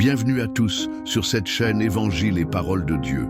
Bienvenue à tous sur cette chaîne Évangile et Parole de Dieu.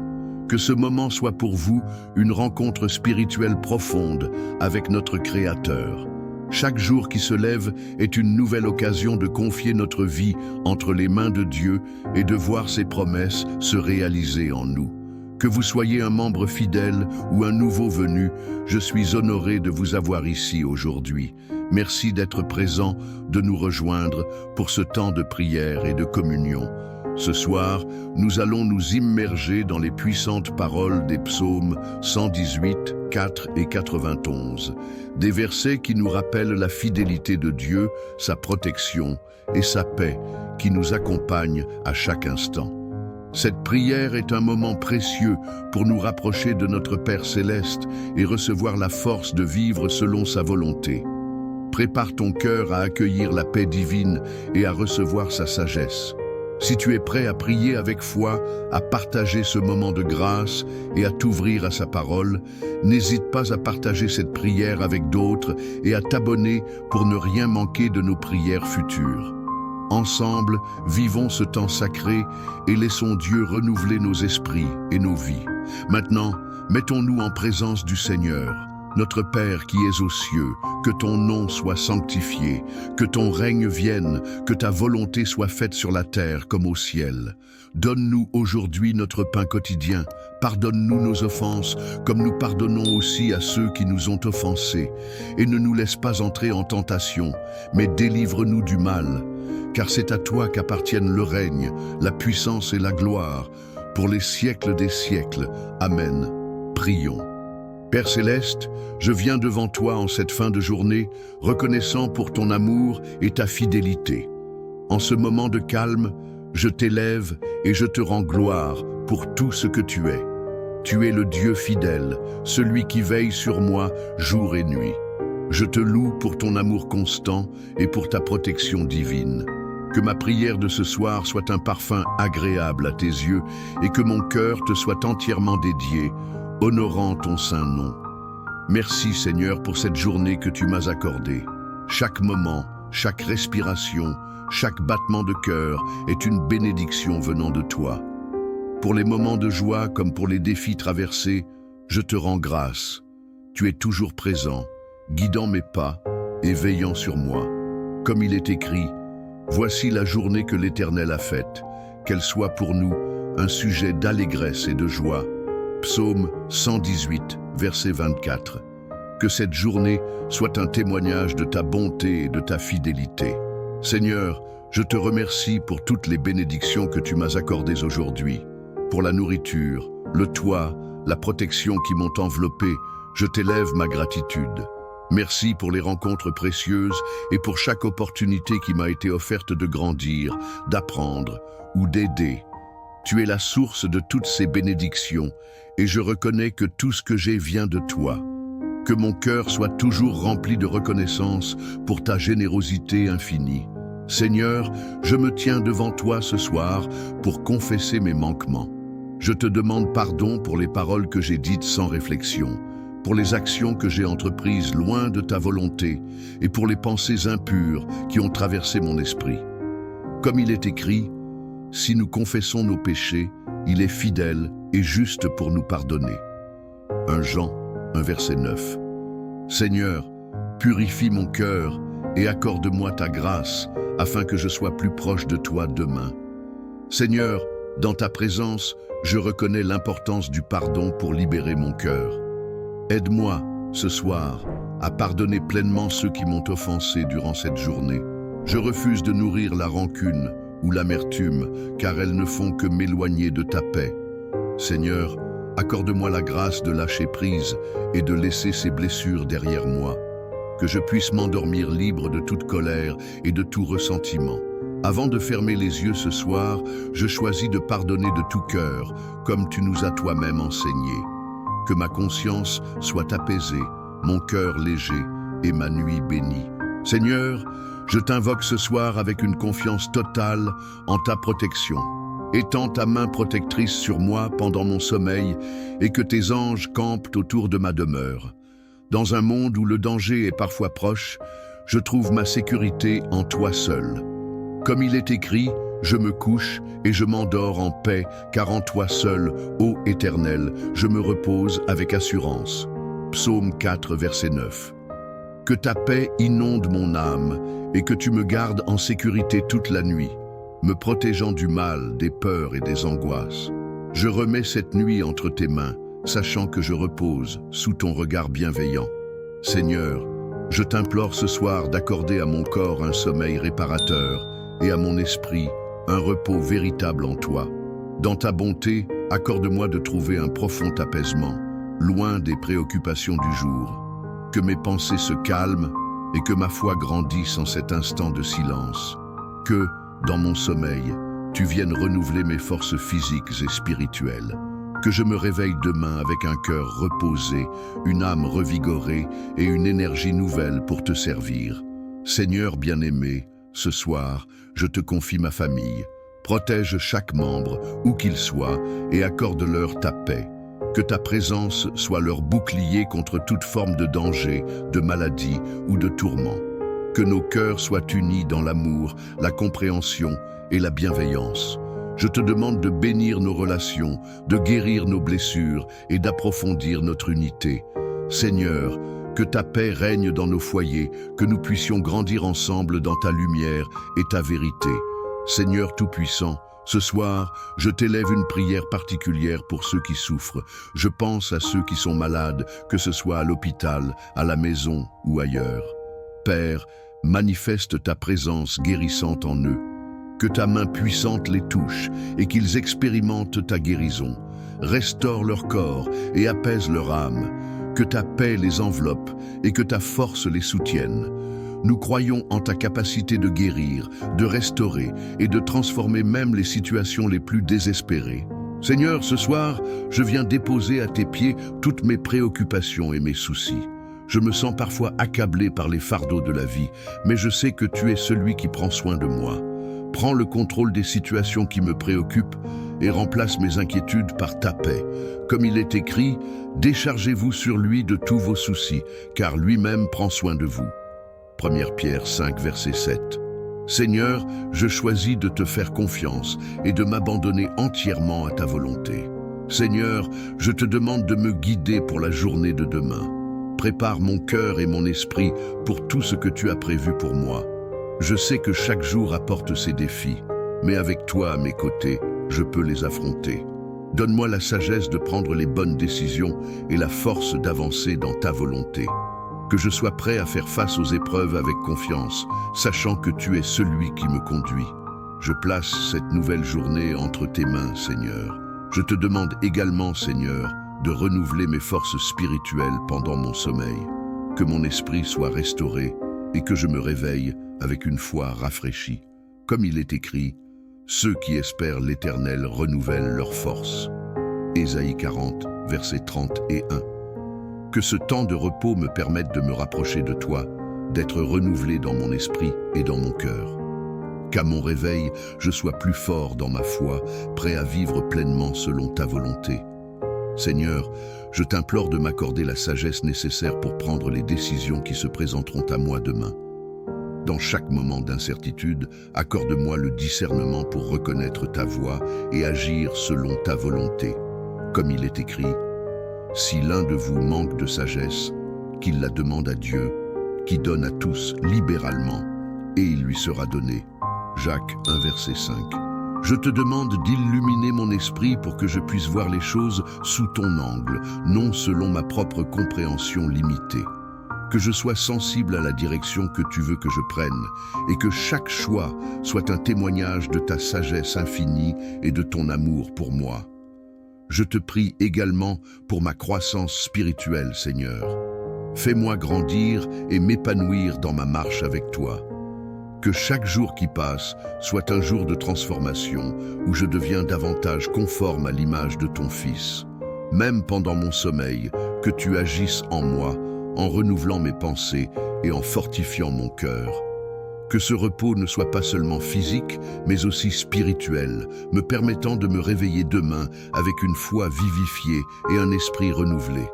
Que ce moment soit pour vous une rencontre spirituelle profonde avec notre Créateur. Chaque jour qui se lève est une nouvelle occasion de confier notre vie entre les mains de Dieu et de voir ses promesses se réaliser en nous. Que vous soyez un membre fidèle ou un nouveau venu, je suis honoré de vous avoir ici aujourd'hui. Merci d'être présent, de nous rejoindre pour ce temps de prière et de communion. Ce soir, nous allons nous immerger dans les puissantes paroles des psaumes 118, 4 et 91. Des versets qui nous rappellent la fidélité de Dieu, sa protection et sa paix qui nous accompagnent à chaque instant. Cette prière est un moment précieux pour nous rapprocher de notre Père céleste et recevoir la force de vivre selon sa volonté. Prépare ton cœur à accueillir la paix divine et à recevoir sa sagesse. Si tu es prêt à prier avec foi, à partager ce moment de grâce et à t'ouvrir à sa parole, n'hésite pas à partager cette prière avec d'autres et à t'abonner pour ne rien manquer de nos prières futures. Ensemble, vivons ce temps sacré et laissons Dieu renouveler nos esprits et nos vies. Maintenant, mettons-nous en présence du Seigneur. Notre Père qui es aux cieux, que ton nom soit sanctifié, que ton règne vienne, que ta volonté soit faite sur la terre comme au ciel. Donne-nous aujourd'hui notre pain quotidien. Pardonne-nous nos offenses, comme nous pardonnons aussi à ceux qui nous ont offensés. Et ne nous laisse pas entrer en tentation, mais délivre-nous du mal. Car c'est à toi qu'appartiennent le règne, la puissance et la gloire, pour les siècles des siècles. Amen. Prions. Père céleste, je viens devant toi en cette fin de journée, reconnaissant pour ton amour et ta fidélité. En ce moment de calme, je t'élève et je te rends gloire pour tout ce que tu es. Tu es le Dieu fidèle, celui qui veille sur moi jour et nuit. Je te loue pour ton amour constant et pour ta protection divine. Que ma prière de ce soir soit un parfum agréable à tes yeux et que mon cœur te soit entièrement dédié, honorant ton saint nom. Merci Seigneur pour cette journée que tu m'as accordée. Chaque moment, chaque respiration, chaque battement de cœur est une bénédiction venant de toi. Pour les moments de joie comme pour les défis traversés, je te rends grâce. Tu es toujours présent, guidant mes pas et veillant sur moi. Comme il est écrit, voici la journée que l'Éternel a faite, qu'elle soit pour nous un sujet d'allégresse et de joie. Psaume 118, verset 24. Que cette journée soit un témoignage de ta bonté et de ta fidélité. Seigneur, je te remercie pour toutes les bénédictions que tu m'as accordées aujourd'hui. Pour la nourriture, le toit, la protection qui m'ont enveloppé, je t'élève ma gratitude. Merci pour les rencontres précieuses et pour chaque opportunité qui m'a été offerte de grandir, d'apprendre ou d'aider. Tu es la source de toutes ces bénédictions et je reconnais que tout ce que j'ai vient de toi. Que mon cœur soit toujours rempli de reconnaissance pour ta générosité infinie. Seigneur, je me tiens devant toi ce soir pour confesser mes manquements. Je te demande pardon pour les paroles que j'ai dites sans réflexion, pour les actions que j'ai entreprises loin de ta volonté et pour les pensées impures qui ont traversé mon esprit. Comme il est écrit, si nous confessons nos péchés, il est fidèle et juste pour nous pardonner. 1 Jean, 1 verset 9. Seigneur, purifie mon cœur et accorde-moi ta grâce afin que je sois plus proche de toi demain. Seigneur, dans ta présence, je reconnais l'importance du pardon pour libérer mon cœur. Aide-moi, ce soir, à pardonner pleinement ceux qui m'ont offensé durant cette journée. Je refuse de nourrir la rancune ou l'amertume, car elles ne font que m'éloigner de ta paix. Seigneur, accorde-moi la grâce de lâcher prise et de laisser ces blessures derrière moi, que je puisse m'endormir libre de toute colère et de tout ressentiment. Avant de fermer les yeux ce soir, je choisis de pardonner de tout cœur, comme tu nous as toi-même enseigné. Que ma conscience soit apaisée, mon cœur léger et ma nuit bénie. Seigneur, je t'invoque ce soir avec une confiance totale en ta protection. Étends ta main protectrice sur moi pendant mon sommeil et que tes anges campent autour de ma demeure. Dans un monde où le danger est parfois proche, je trouve ma sécurité en toi seul. Comme il est écrit, Je me couche et je m'endors en paix, car en toi seul, ô Éternel, je me repose avec assurance. Psaume 4, verset 9. Que ta paix inonde mon âme et que tu me gardes en sécurité toute la nuit, me protégeant du mal, des peurs et des angoisses. Je remets cette nuit entre tes mains, sachant que je repose sous ton regard bienveillant. Seigneur, je t'implore ce soir d'accorder à mon corps un sommeil réparateur et à mon esprit un repos véritable en toi. Dans ta bonté, accorde-moi de trouver un profond apaisement, loin des préoccupations du jour. Que mes pensées se calment et que ma foi grandisse en cet instant de silence. Que, dans mon sommeil, tu viennes renouveler mes forces physiques et spirituelles. Que je me réveille demain avec un cœur reposé, une âme revigorée et une énergie nouvelle pour te servir. Seigneur bien-aimé, ce soir, je te confie ma famille. Protège chaque membre, où qu'il soit, et accorde-leur ta paix. Que ta présence soit leur bouclier contre toute forme de danger, de maladie ou de tourment. Que nos cœurs soient unis dans l'amour, la compréhension et la bienveillance. Je te demande de bénir nos relations, de guérir nos blessures et d'approfondir notre unité. Seigneur, que ta paix règne dans nos foyers, que nous puissions grandir ensemble dans ta lumière et ta vérité. Seigneur Tout-Puissant, ce soir, je t'élève une prière particulière pour ceux qui souffrent. Je pense à ceux qui sont malades, que ce soit à l'hôpital, à la maison ou ailleurs. Père, manifeste ta présence guérissante en eux. Que ta main puissante les touche et qu'ils expérimentent ta guérison. Restaure leur corps et apaise leur âme. Que ta paix les enveloppe et que ta force les soutienne. Nous croyons en ta capacité de guérir, de restaurer et de transformer même les situations les plus désespérées. Seigneur, ce soir, je viens déposer à tes pieds toutes mes préoccupations et mes soucis. Je me sens parfois accablé par les fardeaux de la vie, mais je sais que tu es celui qui prend soin de moi. Prends le contrôle des situations qui me préoccupent et remplace mes inquiétudes par ta paix. Comme il est écrit, déchargez-vous sur lui de tous vos soucis, car lui-même prend soin de vous. 1 Pierre 5, verset 7. Seigneur, je choisis de te faire confiance et de m'abandonner entièrement à ta volonté. Seigneur, je te demande de me guider pour la journée de demain. Prépare mon cœur et mon esprit pour tout ce que tu as prévu pour moi. Je sais que chaque jour apporte ses défis, mais avec toi à mes côtés, je peux les affronter. Donne-moi la sagesse de prendre les bonnes décisions et la force d'avancer dans ta volonté. Que je sois prêt à faire face aux épreuves avec confiance, sachant que tu es celui qui me conduit. Je place cette nouvelle journée entre tes mains, Seigneur. Je te demande également, Seigneur, de renouveler mes forces spirituelles pendant mon sommeil. Que mon esprit soit restauré et que je me réveille avec une foi rafraîchie. Comme il est écrit, ceux qui espèrent l'Éternel renouvellent leurs forces. Ésaïe 40, versets 30 et 1. Que ce temps de repos me permette de me rapprocher de toi, d'être renouvelé dans mon esprit et dans mon cœur. Qu'à mon réveil, je sois plus fort dans ma foi, prêt à vivre pleinement selon ta volonté. Seigneur, je t'implore de m'accorder la sagesse nécessaire pour prendre les décisions qui se présenteront à moi demain. Dans chaque moment d'incertitude, accorde-moi le discernement pour reconnaître ta voix et agir selon ta volonté. Comme il est écrit, « Si l'un de vous manque de sagesse, qu'il la demande à Dieu, qui donne à tous libéralement, et il lui sera donné. » Jacques 1, verset 5. Je te demande d'illuminer mon esprit pour que je puisse voir les choses sous ton angle, non selon ma propre compréhension limitée. Que je sois sensible à la direction que tu veux que je prenne et que chaque choix soit un témoignage de ta sagesse infinie et de ton amour pour moi. Je te prie également pour ma croissance spirituelle, Seigneur. Fais-moi grandir et m'épanouir dans ma marche avec toi. Que chaque jour qui passe soit un jour de transformation où je deviens davantage conforme à l'image de ton Fils. Même pendant mon sommeil, que tu agisses en moi, en renouvelant mes pensées et en fortifiant mon cœur. Que ce repos ne soit pas seulement physique, mais aussi spirituel, me permettant de me réveiller demain avec une foi vivifiée et un esprit renouvelé.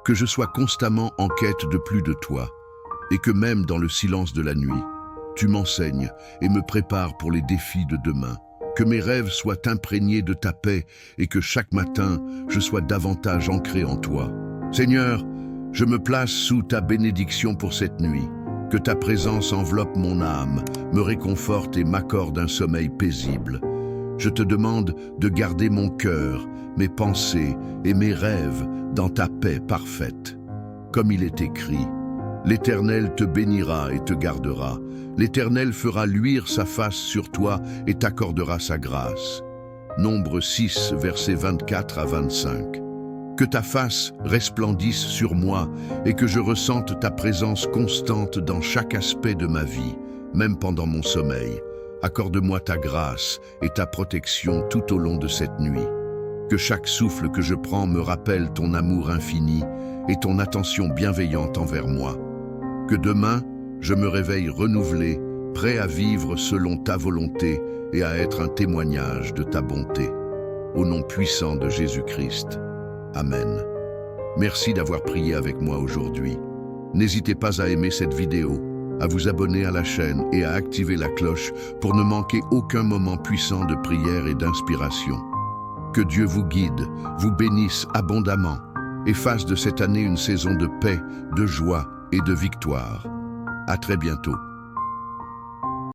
Que je sois constamment en quête de plus de toi, et que même dans le silence de la nuit, Tu m'enseignes et me prépares pour les défis de demain. Que mes rêves soient imprégnés de ta paix et que chaque matin, je sois davantage ancré en toi. Seigneur, je me place sous ta bénédiction pour cette nuit. Que ta présence enveloppe mon âme, me réconforte et m'accorde un sommeil paisible. Je te demande de garder mon cœur, mes pensées et mes rêves dans ta paix parfaite. Comme il est écrit, l'Éternel te bénira et te gardera. L'Éternel fera luire sa face sur toi et t'accordera sa grâce. Nombre 6, versets 24 à 25. Que ta face resplendisse sur moi et que je ressente ta présence constante dans chaque aspect de ma vie, même pendant mon sommeil. Accorde-moi ta grâce et ta protection tout au long de cette nuit. Que chaque souffle que je prends me rappelle ton amour infini et ton attention bienveillante envers moi. Que demain, je me réveille renouvelé, prêt à vivre selon ta volonté et à être un témoignage de ta bonté. Au nom puissant de Jésus-Christ. Amen. Merci d'avoir prié avec moi aujourd'hui. N'hésitez pas à aimer cette vidéo, à vous abonner à la chaîne et à activer la cloche pour ne manquer aucun moment puissant de prière et d'inspiration. Que Dieu vous guide, vous bénisse abondamment et fasse de cette année une saison de paix, de joie et de victoire. À très bientôt.